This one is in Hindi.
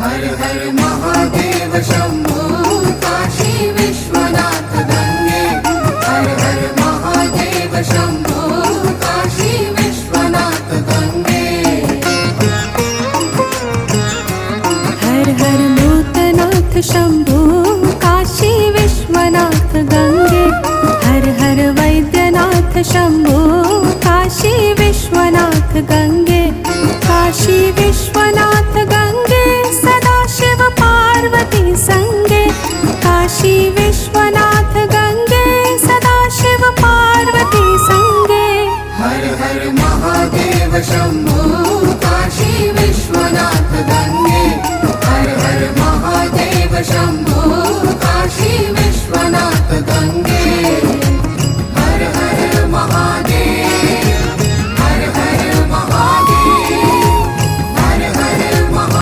हर हर महादेव शंभो काशी विश्वनाथ गंगे। हर हर महादेव शंभो काशी विश्वनाथ गंगे। हर हर भूतनाथ शंभो काशी विश्वनाथ गंगे। हर हर वैद्यनाथ शंभो काशी विश्वनाथ गंगे। काशी विश्वनाथ गंगे सदाशिव पार्वती संगे। काशी विश्वनाथ गंगे सदाशिव पार्वती संगे। हर हर महादेव शंभो काशी विश्वनाथ गंगे। हर हर महादेव शंभो